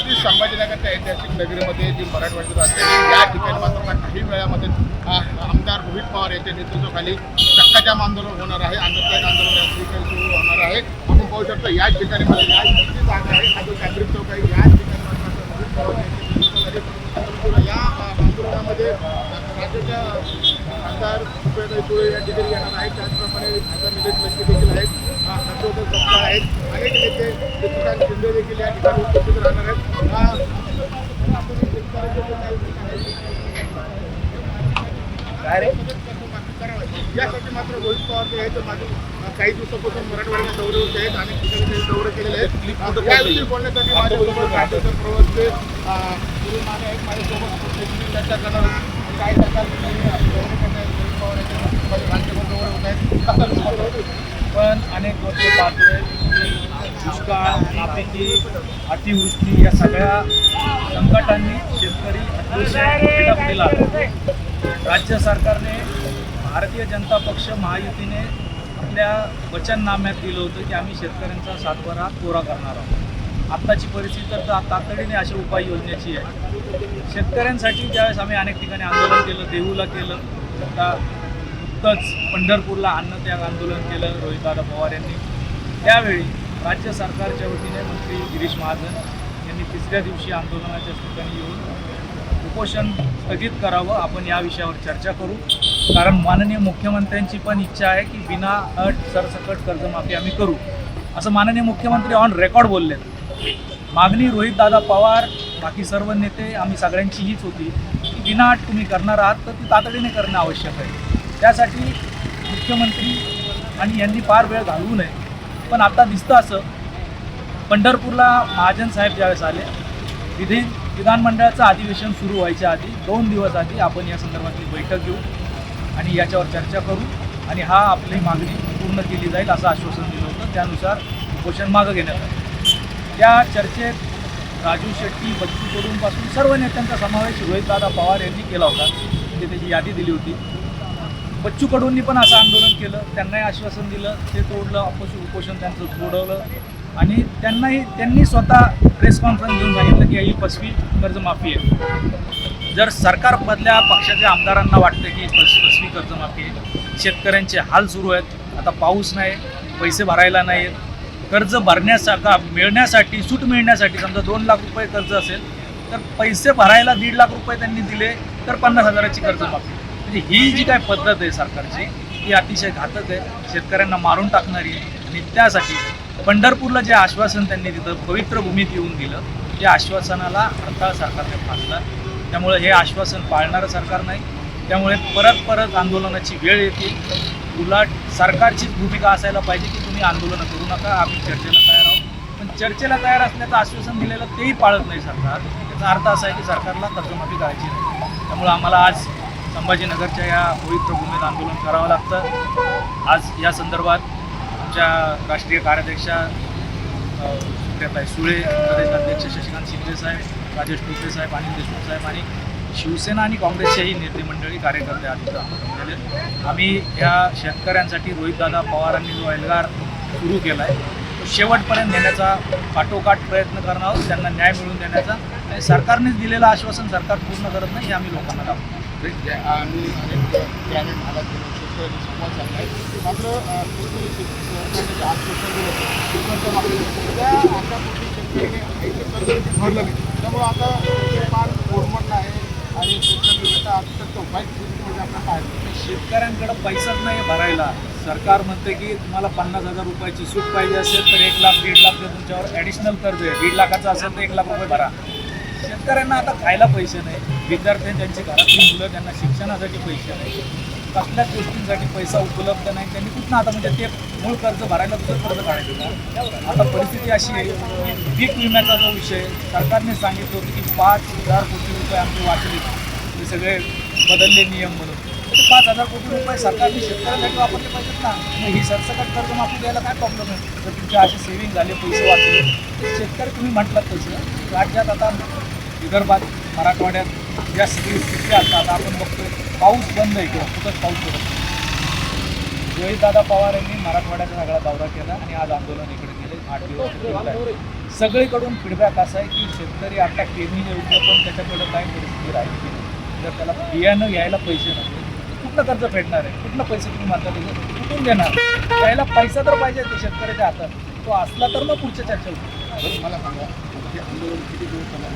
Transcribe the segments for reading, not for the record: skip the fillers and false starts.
छत्रपती संभाजीनगरच्या ऐतिहासिक नगरीमध्ये जी मराठवाड्यात असते या ठिकाणी मात्र काही वेळामध्ये आमदार रोहित पवार यांच्या नेतृत्वाखाली चक्काजाम आंदोलन होणार आहे. आंदोलन या ठिकाणी सुरू होणार आहे. आपण पाहू शकतो या ठिकाणी या इतकी जागा आहे हा जो कॅब्रिक चौक आहे या ठिकाणी रोहित पवार या आंदोलनामध्ये राज्याच्या खासदार सुप्रियाताई सुळे या ठिकाणी येणार आहेत. त्याचप्रमाणे खासदार निलेश लंके देखील आहेत. हर्षवर्धन सपकाळ आहेत. अनेक नेते शशिकांत शिंदे देखील या ठिकाणी उपस्थित राहणार आहेत. यासाठी मात्र रोहित पवार जे आहेत मागील काही दिवसापासून मराठवाड्याच्या दौऱ्यावरती आहेत. अनेक ठिकाणी दौरे केलेले आहेत. याविषयी बोलण्यासाठी माझ्यासोबत राज्याचे प्रवक्ते गुरु माने आहेत. माझ्यासोबत चर्चा करणार काय सरकार रोहित पवार यांच्या राज्यभर दौरे होत आहेत. पण अनेक वर्ष पाहतोय दुष्काळ, नापिकी, अतिवृष्टी या सगळ्या संकटांनी शेतकरी अतिशय पिडापीडीला आहे. राज्य सरकारने भारतीय जनता पक्ष महायुतीने आपल्या वचननाम्यात दिलं होतं की आम्ही शेतकऱ्यांचा सातबारा कोरा करणार आहोत. आत्ताची परिस्थिती तर तातडीने अशा उपाययोजनेची आहे. शेतकऱ्यांसाठी ज्यावेळेस आम्ही अनेक ठिकाणी आंदोलन केलं, देहूला केलं, आता नुकतंच पंढरपूरला अन्नत्याग आंदोलन केलं रोहितदादा पवार यांनी. त्यावेळी राज्य सरकारच्या वतीने मंत्री गिरीश महाजन यांनी तिसऱ्या दिवशी आंदोलनाच्या ठिकाणी येऊन उपोषण स्थगित करावं, आपण या विषयावर चर्चा करू. कारण माननीय मुख्यमंत्र्यांची पण इच्छा आहे की विना अट सरसकट कर्जमाफी आम्ही करू, असं माननीय मुख्यमंत्री ऑन रेकॉर्ड बोललेत. मागणी रोहितदादा पवार बाकी सर्व नेते आम्ही सगळ्यांची हीच होती की विना अट तुम्ही करणार आहात तर ती तातडीने करणं आवश्यक आहे. त्यासाठी मुख्यमंत्री आणि यांनी फार वेळ घालवू नये. पण आता दिसतं असं, पंढरपूरला महाजन साहेब ज्यावेळेस आले, विधानमंडळाचं अधिवेशन सुरू व्हायच्या आधी 2 दिवस आधी आपण या संदर्भातली बैठक घेऊ आणि याच्यावर चर्चा करू आणि आपली मागणी पूर्ण केली जाईल असं आश्वासन दिलं होतं. त्यानुसार उपोषण मागं घेण्यात आलं. त्या चर्चेत राजू शेट्टी, बच्चू कडूंपासून सर्व नेत्यांचा समावेश रोहितदादा पवार यांनी केला होता. ते त्याची यादी दिली होती. बच्चू कडूंनी पण असं आंदोलन केलं, त्यांनाही आश्वासन दिलं, ते तोडलं, उपोषण त्यांचं सोडवलं आणि त्यांनी स्वतः प्रेस कॉन्फरन्स घेऊन सांगितलं की ही 5वी कर्जमाफी आहे. जर सरकारमधल्या पक्षाच्या आमदारांना वाटतं की 5वी कर्जमाफी आहे, शेतकऱ्यांचे हाल सुरू आहेत, आता पाऊस नाही, पैसे भरायला नाही आहेत, कर्ज मिळण्यासाठी सूट मिळण्यासाठी समजा 2 लाख रुपये कर्ज असेल तर पैसे भरायला 1.5 लाख रुपये त्यांनी दिले तर 50,000ची कर्जमाफी. म्हणजे ही जी काय पद्धत आहे सरकारची ही अतिशय घातक आहे, शेतकऱ्यांना मारून टाकणारी आहे. आणि त्यासाठी पंढरपूरला जे आश्वासन त्यांनी तिथं पवित्र भूमीत येऊन दिलं त्या आश्वासनाला अडथळा सरकारने फासला. त्यामुळे हे आश्वासन पाळणारं सरकार नाही. त्यामुळे परत आंदोलनाची वेळ येते. उलट सरकारचीच भूमिका असायला पाहिजे की तुम्ही आंदोलनं करू नका, आम्ही चर्चेला तयार आहोत. पण चर्चेला तयार असण्याचं आश्वासन दिलेलं तेही पाळत नाही सरकार. याचा अर्थ असा आहे की सरकारला कर्जमाफी करायची नाही. त्यामुळे आम्हाला आज संभाजीनगरच्या या पवित्र भूमीत आंदोलन करावं लागतं. आज या संदर्भात आमच्या राष्ट्रीय कार्याध्यक्षा सुप्रियाताई सुळे, प्रदेश अध्यक्ष शशिकांत शिंदे साहेब, राजेश टोपे साहेब, अनिल देशमुख साहेब आणि शिवसेना आणि काँग्रेसच्याही नेते मंडळी कार्यकर्ते आज आंदोलन केले. आम्ही या शेतकऱ्यांसाठी रोहितदादा पवारांनी जो एल्गार सुरू केला आहे तो शेवटपर्यंत नेण्याचा पाठोपाठ प्रयत्न करणार आहोत. त्यांना न्याय मिळवून देण्याचा. आणि सरकारनेच दिलेलं आश्वासन सरकार पूर्ण करत नाही हे आम्ही लोकांना दाखवतो. आणि ग्रामीण भागात शेतकऱ्यांनी संवाद साधला आहे. मात्र आश्वासन दिलं त्या आशापोटी शेतकऱ्यांनी कर्ज भरलं नाही. त्यामुळं आता फार कोरमडलं आहे आणि शेतकरी उपाय आपला काय शेतकऱ्यांकडे पैसाच नाही भरायला. सरकार म्हणते की तुम्हाला 50,000 रुपयाची सूट पाहिजे असेल तर 1 लाख 1.5 लाख तुमच्यावर ॲडिशनल कर्ज आहे. 1.5 लाखाचं असेल तर 1 लाख रुपये भरा. शेतकऱ्यांना आता खायला पैसे नाही, विद्यार्थ्यांची त्यांची मुलं त्यांना शिक्षणासाठी पैसे नाही, कसल्याच गोष्टींसाठी पैसा उपलब्ध नाही. त्यांनी कुठनं आता म्हणजे ते मूळ कर्ज भरायला दुसरं कर्ज काढायचं. आता परिस्थिती अशी आहे की पीक विम्याचा जो विषय सरकारने सांगितलं होतं की 5,000 कोटी रुपये आमचे वाचले, हे सगळे बदलले नियम म्हणून. 5,000 कोटी रुपये सरकारने शेतकऱ्यांसाठी वापरले पाहिजेत ना. मग ही सरसकट कर्जमाफी द्यायला काय प्रॉब्लेम आहे? जर तुमचे असे सेव्हिंग झाले, पैसे वाचले, शेतकरी तुम्ही म्हटलात तसं राज्यात आता विदर्भात, मराठवाड्यात ज्या स्थिती असतात आपण बघतो पाऊस बंद आहे किंवा कुठंच पाऊस पडत नाही. रोहितदादा पवार यांनी मराठवाड्याचा सगळा दौरा केला आणि आज आंदोलन इकडे केले. 8 दिवस सगळीकडून फीडबॅक असा आहे की शेतकरी आता पेरणी योग्य पण त्याच्याकडे काय परिस्थिती राहिली नाही. जर त्याला बियाणं घ्यायला पैसे नसतील कुठलं कर्ज फेडणार आहे, कुठलं पैसे तुम्ही म्हणता त्याचे कुठून देणार? त्याला पैसा तर पाहिजे ते शेतकऱ्याच्या हातात, तो असला तर मग पुढच्या चर्चा होती. बरं, मला सांगा हे आंदोलन किती दिवस चालणार?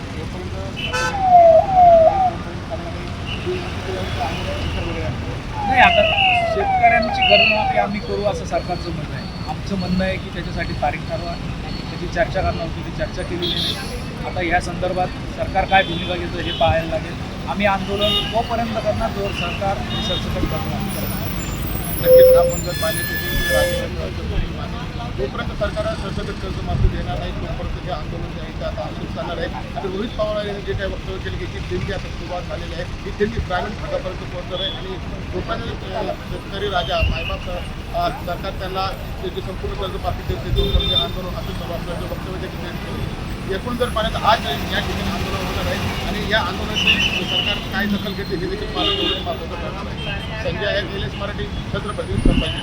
नाही, आता शेतकऱ्यांची कर्जमाफी आम्ही करू असं सरकारचं म्हणणं आहे. आमचं म्हणणं आहे की त्याच्यासाठी तारीख ठरवा, त्याची चर्चा करणं होती, ती चर्चा केलेली नाही. आता ह्या संदर्भात सरकार काय भूमिका घेतं हे पाहायला लागेल. आम्ही आंदोलन तोपर्यंत करणार जोर सरकार सरसकट करणार. नक्कीच आपण जर पाहिजे जोपर्यंत सरकार सरसकट कर्जमाफी देणार नाही तोपर्यंत हे आंदोलन जे आहे ते आता सुरू चालणार आहे. आणि रोहित पवार यांनी जे काही वक्तव्य केले की ही दिंडी आता सुरुवात झालेली आहे, ही दिंडी ग्रामीण भागापर्यंत पोहोचणार आहे आणि लोकांनी शेतकरी राजा मायबाप सरकार त्यांना त्याची संपूर्ण कर्जमाफी देते तोपर्यंत आंदोलन असं सर्व आपल्याचं वक्तव्य देखील एकूण जर पाहण्यात आज या ठिकाणी आंदोलन होणार आहे आणि या आंदोलनाचे सरकार काय दखल घेते हे देखील पाहणं एवढं महत्त्वाचं ठरणार आहे. संजय आहे, एल एस मराठी, छत्रपती संभाजी.